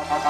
Hey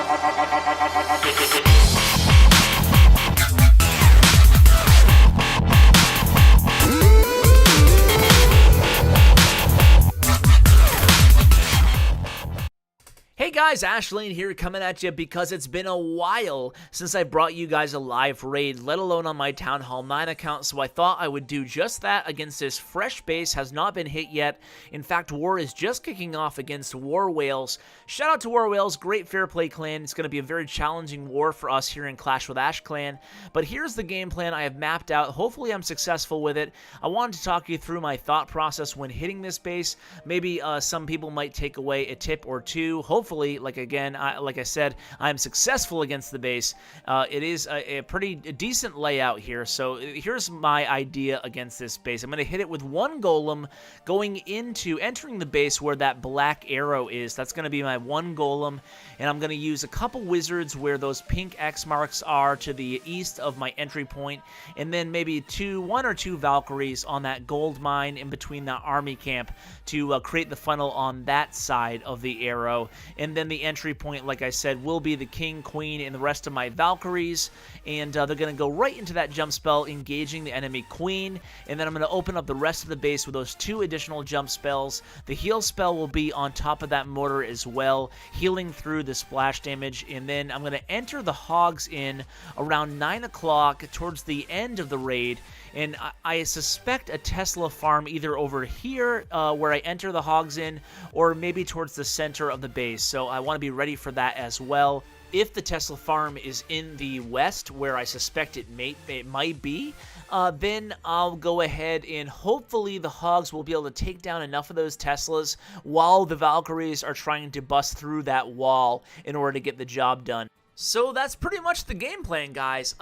guys, Ashlane here coming at you because it's been a while since I brought you guys a live raid, let alone on my Town Hall 9 account, so I thought I would do just that against this fresh base. Has not been hit yet. In fact, war is just kicking off against War Whales. Shout out to War Whales, great fair play clan. It's going to be a very challenging war for us here in Clash with Ash clan, but here's the game plan I have mapped out. Hopefully I'm successful with it. I wanted to talk you through my thought process when hitting this base. Maybe some people might take away a tip or two. Hopefully, like I said, I'm successful against the base. It is a pretty decent layout here. So here's my idea against this base. I'm going to hit it with one golem entering the base where that black arrow is. That's going to be my one golem, and I'm going to use a couple wizards where those pink X marks are to the east of my entry point, and then maybe one or two Valkyries on that gold mine in between the army camp to create the funnel on that side of the arrow. And then the entry point, like I said, will be the king, queen, and the rest of my Valkyries, and they're going to go right into that jump spell, engaging the enemy queen, and then I'm going to open up the rest of the base with those two additional jump spells. The heal spell will be on top of that mortar as well, healing through the splash damage, and then I'm going to enter the hogs in around 9 o'clock towards the end of the raid, and I suspect a Tesla farm either over here where I enter the hogs in, or maybe towards the center of the base. So I want to be ready for that as well. If the Tesla farm is in the west, where I suspect it might be, then I'll go ahead and hopefully the hogs will be able to take down enough of those Teslas while the Valkyries are trying to bust through that wall in order to get the job done. So that's pretty much the game plan, guys.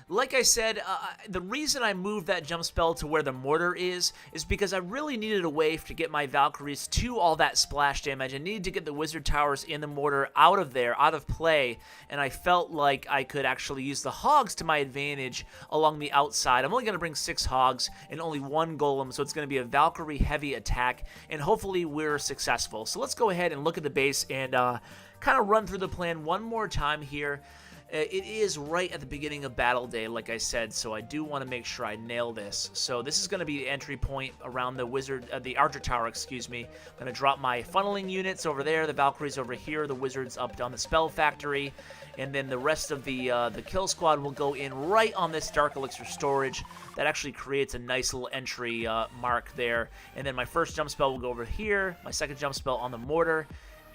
Like I said, the reason I moved that jump spell to where the mortar is because I really needed a way to get my Valkyries to all that splash damage. I needed to get the wizard towers in the mortar out of play, and I felt like I could actually use the hogs to my advantage along the outside. I'm only going to bring 6 hogs and only 1 golem, so it's going to be a Valkyrie heavy attack, and hopefully we're successful. So let's go ahead and look at the base and kind of run through the plan one more time here. It is right at the beginning of battle day, like I said, so I do want to make sure I nail this. So this is going to be the entry point around the archer tower, excuse me. I'm going to drop my funneling units over there, the Valkyries over here, the wizards up on the spell factory, and then the rest of the kill squad will go in right on this dark elixir storage. That actually creates a nice little entry mark there. And then my first jump spell will go over here, my second jump spell on the mortar,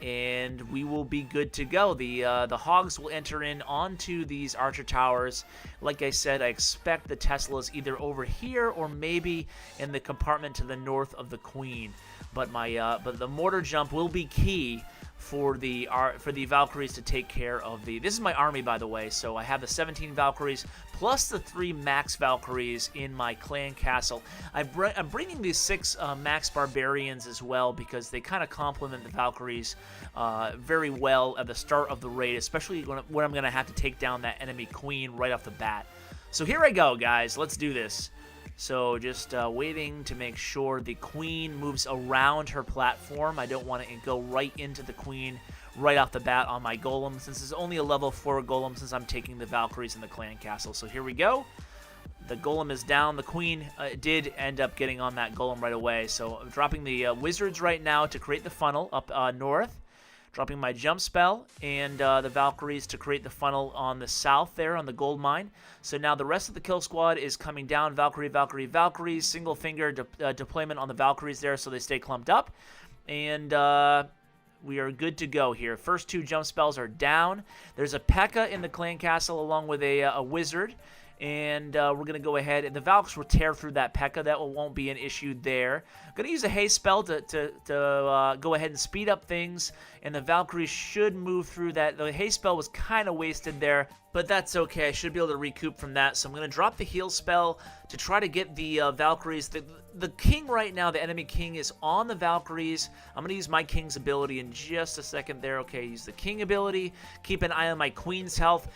and we will be good to go. The hogs will enter in onto these archer towers. Like I said, I expect the Teslas either over here or maybe in the compartment to the north of the queen. But the mortar jump will be key for the Valkyries to take care of the... This is my army, by the way, so I have the 17 Valkyries plus the 3 max Valkyries in my clan castle. I'm bringing these 6 max barbarians as well because they kind of complement the Valkyries very well at the start of the raid, especially when I'm going to have to take down that enemy queen right off the bat. So here I go, guys. Let's do this. So just waiting to make sure the queen moves around her platform. I don't want to go right into the queen right off the bat on my golem, since it's only a level 4 golem since I'm taking the Valkyries in the clan castle. So here we go. The golem is down. The queen did end up getting on that golem right away. So I'm dropping the wizards right now to create the funnel up north. Dropping my jump spell and the Valkyries to create the funnel on the south there on the gold mine. So now the rest of the kill squad is coming down. Valkyrie, Valkyrie, Valkyries. Single finger deployment on the Valkyries there so they stay clumped up. And we are good to go here. First 2 jump spells are down. There's a P.E.K.K.A. in the clan castle along with a wizard. And we're going to go ahead, and the Valks will tear through that P.E.K.K.A. That won't be an issue there. I'm going to use a haste spell to go ahead and speed up things, and the Valkyries should move through that. The haste spell was kind of wasted there, but that's okay. I should be able to recoup from that. So I'm going to drop the heal spell to try to get the Valkyries. The king right now, the enemy king, is on the Valkyries. I'm going to use my king's ability in just a second there. Okay, use the king ability. Keep an eye on my queen's health.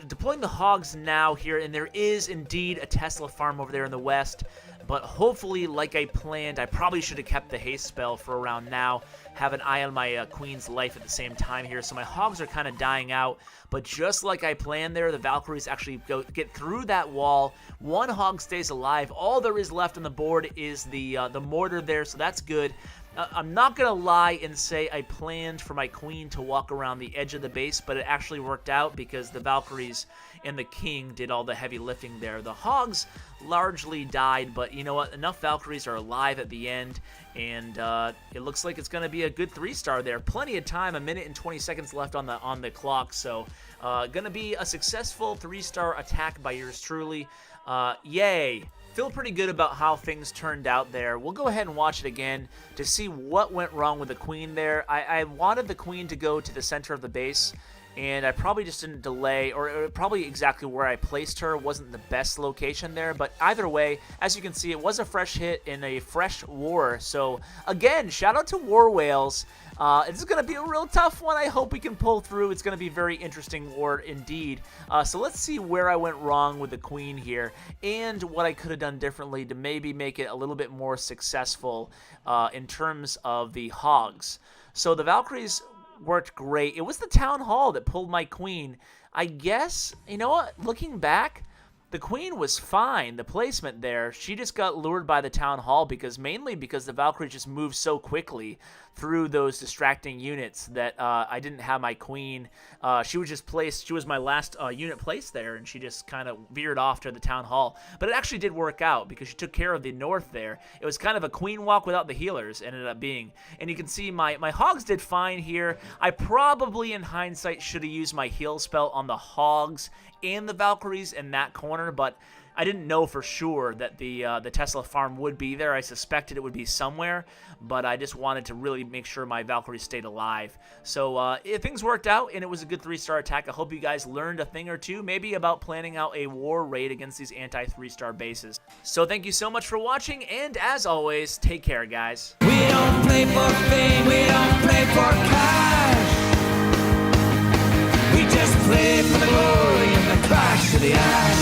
Deploying the hogs now here, and there is indeed a Tesla farm over there in the west. but hopefully, like I planned, I probably should have kept the haste spell for around now, have an eye on my queen's life at the same time here, so my hogs are kind of dying out, but just like I planned there, the Valkyries actually get through that wall. One hog stays alive. All there is left on the board is the mortar there, so that's good. I'm not going to lie and say I planned for my queen to walk around the edge of the base, but it actually worked out because the Valkyries and the king did all the heavy lifting there. The hogs largely died, but you know what? Enough Valkyries are alive at the end, and it looks like it's going to be a good 3-star there. Plenty of time, 1 minute and 20 seconds left on the clock, so going to be a successful 3-star attack by yours truly. Yay! Feel pretty good about how things turned out there. We'll go ahead and watch it again to see what went wrong with the queen there. I wanted the queen to go to the center of the base, and I probably just didn't delay, or probably exactly where I placed her wasn't the best location there, but either way, as you can see, it was a fresh hit in a fresh war. So again, shout out to War Whales. This is going to be a real tough one. I hope we can pull through. It's going to be a very interesting war indeed. So let's see where I went wrong with the queen here and what I could have done differently to maybe make it a little bit more successful in terms of the hogs. So the Valkyries worked great. It was the town hall that pulled my queen. I guess, you know what, looking back, the queen was fine. The placement there, she just got lured by the town hall mainly because the Valkyrie just moved so quickly through those distracting units that I didn't have my queen. She was just placed. She was my last unit placed there, and she just kind of veered off to the town hall. But it actually did work out because she took care of the north there. It was kind of a queen walk without the healers, ended up being. And you can see my hogs did fine here. I probably, in hindsight, should have used my heal spell on the hogs and the Valkyries in that corner, but I didn't know for sure that the Tesla farm would be there. I suspected it would be somewhere, but I just wanted to really make sure my Valkyries stayed alive. So things worked out, and it was a good 3-star attack. I hope you guys learned a thing or two, maybe about planning out a war raid against these anti-3-star bases. So thank you so much for watching, and as always, take care, guys. We don't play for fame, we don't play for cash. We just play for the glory and the crash of the ash.